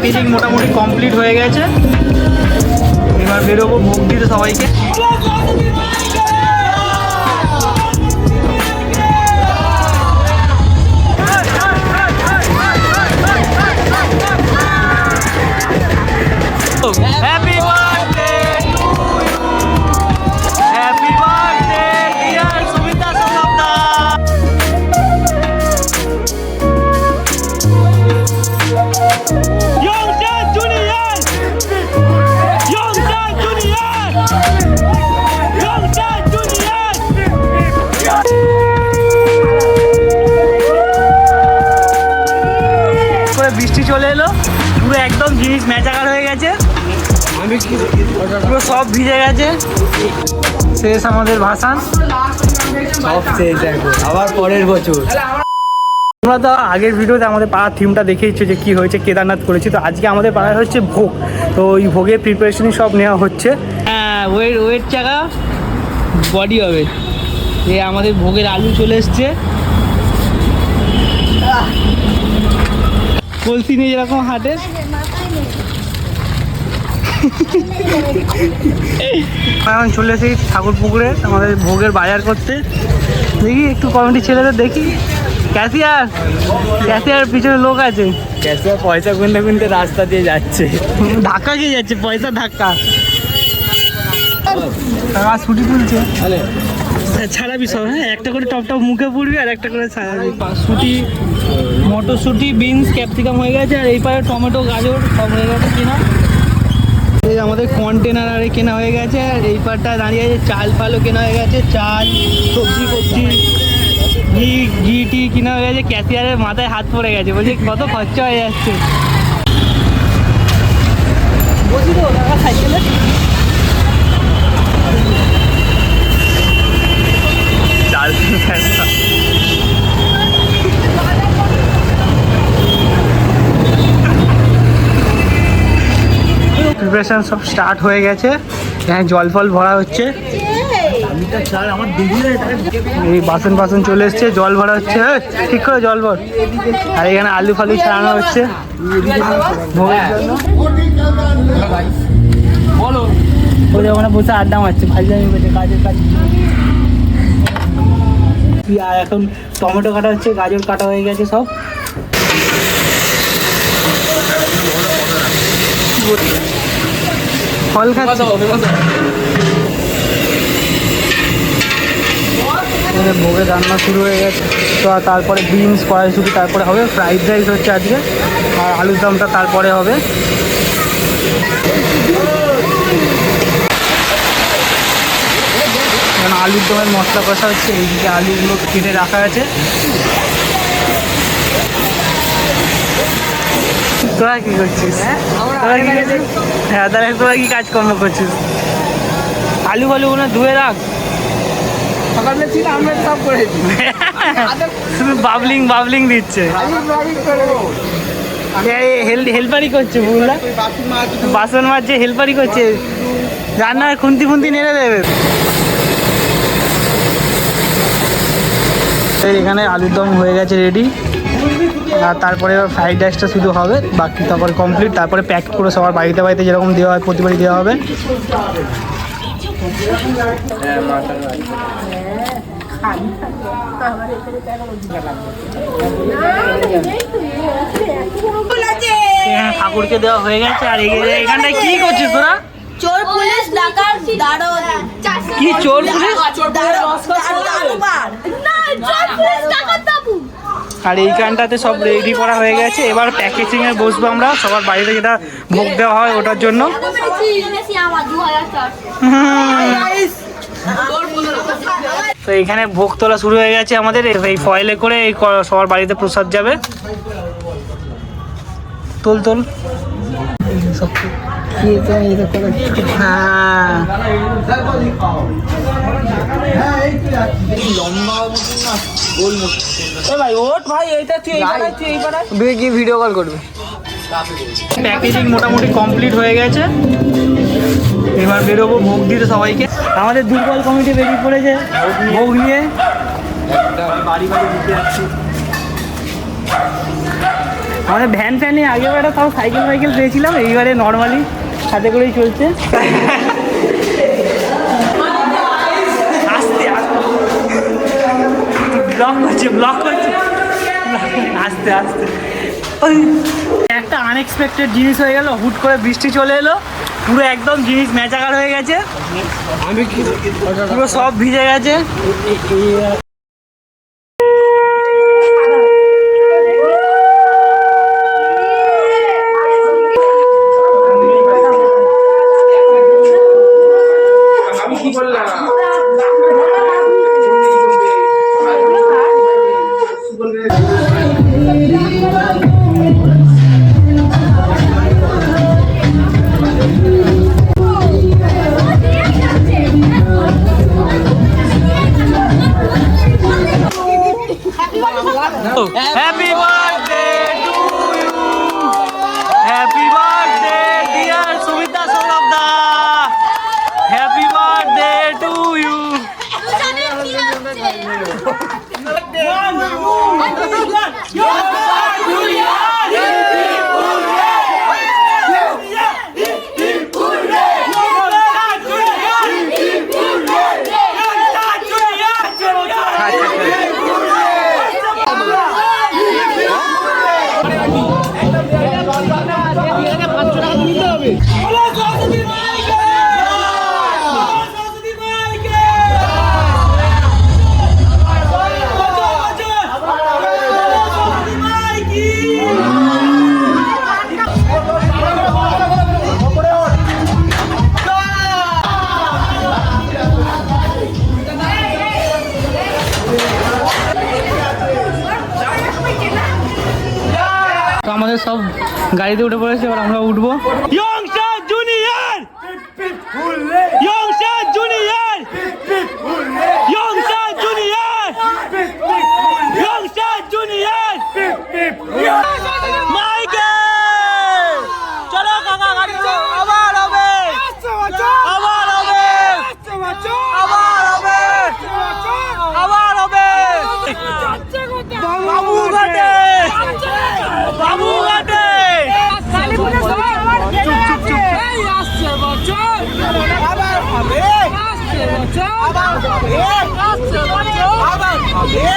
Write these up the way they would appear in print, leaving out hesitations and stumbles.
Packaging মোটামুটি complete হয়ে গেছে। এবার বেরোবো ভোগ দিতে সবাইকে। Happy birthday to you, happy birthday dear Sumita সোনামদা। বৃষ্টি চলে এলো, পুরো একদম জিনিস ম্যাচাকার হয়ে গেছে, পুরো সব ভিজে গেছে। শেষ আমাদের ভাসান, সব শেষ আবার পরের বছর। তোমরা তো আগের ভিডিওতে আমাদের পাড়ার থিমটা দেখেইছো যে কী হয়েছে, কেদারনাথ করেছি। তো আজকে আমাদের পাড়ায় হচ্ছে ভোগ, তো ওই ভোগের প্রিপারেশনই সব নেওয়া হচ্ছে। হ্যাঁ, ওয়েট চাকা বডি হবে। এই আমাদের ভোগের আলু চলে এসছে, কলসি নিয়ে যেরকম হাঁটে। এখন চলে এসেছি ঠাকুর পুকুরে আমাদের ভোগের বাজার করতে। দেখি একটু কমিটি ছেলেদের দেখি। ক্যাশিয়ার পিছনে লোক আছে, ক্যাশিয়ার পয়সা গুনতে গুনতে রাস্তা দিয়ে যাচ্ছে, ধাক্কা খেয়ে যাচ্ছে, পয়সা ধাক্কা। ছুটি তুলছে ছাড়াবি সব। হ্যাঁ, একটা করে টপ মুখে পড়বি আর একটা করে ছাড়াবি। ছুটি, মটরশুঁটি, বিনস, ক্যাপসিকাম হয়ে গেছে, আর এই পারে টমেটো, গাজর সব হয়ে গেছে কেনা। এই আমাদের কন্টেনার আরে কেনা হয়ে গেছে, আর এই পারটা দাঁড়িয়ে আছে চাল ফালও কেনা হয়ে গেছে, চাল, সবজি ফবজি, ঘি টি কেনা হয়ে গেছে। ক্যাশিয়ারের মাথায় হাত পড়ে গেছে, বলছি কত খরচা হয়ে যাচ্ছে। বলছি তো দাদা সাইকেলে প্রিপারেশন সব স্টার্ট হয়ে গেছে। এখানে জল ফল ভরা হচ্ছে, এই বাসন চলে এসছে, জল ভরা হচ্ছে। ঠিক করে জল ভর। আর এখানে আলু ফালু ছাড়ানো হচ্ছে ভোগের জন্য। বলো, ওদের ওখানে বসে আড্ডা মারছে, ভাই কাজের কাজ। আর এখন টমেটো কাটা হচ্ছে, গাজর কাটা হয়ে গেছে সব। ফল খাচ্ছে। ভোগে রান্না শুরু হয়ে গেছে, তো তারপরে বিনস, কড়াইশুঁটি, তারপরে হবে ফ্রাইড রাইস হচ্ছে আজকে, আর আলুর দমটা তারপরে হবে। আলুর দমের মশলা কষা হচ্ছে, এইদিকে আলুগুলো কেটে রাখা আছে। তোরা কি করছিস? হ্যাঁ, তাহলে তোরা কি কাজকর্ম করছিস? আলু ফালুগুলো ধুয়ে রাখ। শুধু বাবলিং দিচ্ছে, হেল্পারি করছে, বুঝলা? বাসন মাজছে, হেল্পারি করছে, রান্নার খুন্তি ফুন্তি নেড়ে দেবে। এখানে আলুর দম হয়ে গেছে রেডি, আর তারপরে ফ্রাইড রাইসটা শুধু হবে, বাকি তারপরে কমপ্লিট। তারপরে প্যাক করে সবার বাড়িতে যেরকম দেওয়া হয় প্রতিবারই দেওয়া হবে। ঠাকুরকে দেওয়া হয়ে গেছে। আর এখানটায় কি করছিস তোরা? চোর পুলিশ ডাকাত দারোগা। কি চোর পুলিশ? আর এইখানটাতে সব রেডি করা হয়ে গেছে, এবার প্যাকেজিং এ বসবো আমরা সবার বাড়িতে, যেটা ভোগ দেওয়া হয় ওটার জন্য। তো এইখানে ভোগ তোলা শুরু হয়ে গেছে আমাদের, এই ফয়েলে করে এই সবার বাড়িতে প্রসাদ যাবে। তোল ভিডিও কল করবে। প্যাকেজিং মোটামুটি কমপ্লিট হয়ে গেছে, এবার বেরোবো ভোগ দিতে সবাইকে। আমাদের দুর্বল কমিটি বেরিয়ে পড়েছে ভোগ নিয়ে, বাড়ি দিতে যাচ্ছি। আমাদের ভ্যান ফ্যানে আগে একটা তাও সাইকেল পেয়েছিলাম, এইবারে নর্মালি সাথে করেই চলছে। আস্তে আস্তে ব্লক করছে আস্তে আস্তে। ওই একটা আনএক্সপেক্টেড জিনিস হয়ে গেল, হুট করে বৃষ্টি চলে এলো, পুরো একদম জিনিস ম্যাচাকার হয়ে গেছে, পুরো সব ভিজে গেছে। Happy birthday to you. Happy birthday dear Sumita Sonabda. Happy birthday to you. তো আমাদের সব গাড়িতে উঠে পড়েছে, এবার আমরা উঠবো। ইয়ংস্টার junior, ইয়ংস্টার junior, ইয়ংস্টার junior, ইয়ংস্টার junior, Michael চলো কাকা গাড়ি আবার হবে, আবার হবে, আবার হবে, আবার হবে। বাবু ঘাটে, বাবু ঘাটে, আবার হবে, আবার হবে, আবার হবে।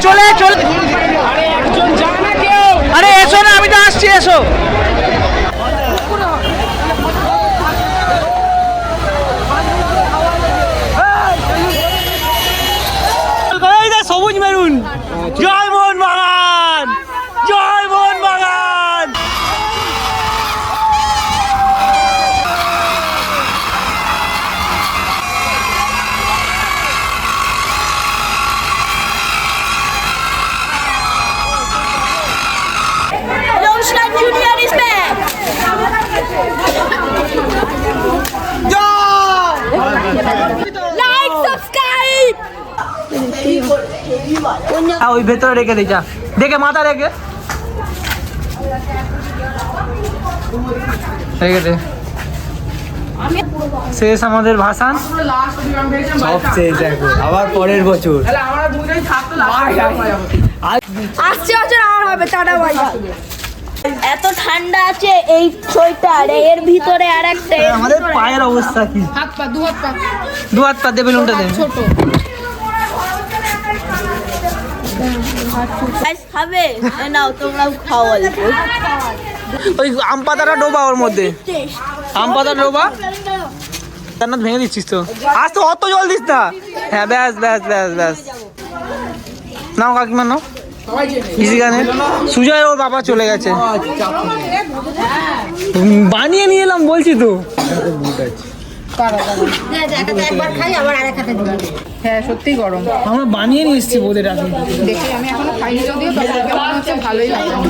চলে চলে, আরে এসো না, আমি তো আসছি, এসো। সবুজ মেরুন, জয় মোহন বাগান, জয় মোহন বাগান। Junior is back. Like, subscribe. ওই ভেতরে রেখে দিই, যা দেখে মাথা রেখে রেখে দে। শেষ আমাদের ভাসান। সব শেষ এখন, আবার পরের বছর। আসছে বছর আর হবে টাটা বাই। এত ঠান্ডা আছে এই সোয়েটার, এর ভিতরে আর একটা আমাদের পায়ের অবস্থা কি? দু হাত পা দে, বেলুনটা দে। খাবে নাও, তোমরাও খাও অল্প। ওই আম পাতাটা ডোবা ওর মধ্যে, আম পাতা ডোবা। জান্নাত ভেঙে দিচ্ছিস তো, আজ তো অত জল দিস না। হ্যাঁ ব্যাস ব্যাস ব্যাস ব্যাস, নাও কাকিমা নাও। ইজি গানে সুজয় ওর বাবা চলে গেছে, বানিয়ে নিয়ে এলাম বলছি তো। হ্যাঁ সত্যিই গরম। আমরা বানিয়ে নিয়ে এসেছি বোধের। দেখি আমি এখনো খাইনি যদিও, তবে মনে হচ্ছে ভালোই লাগবে।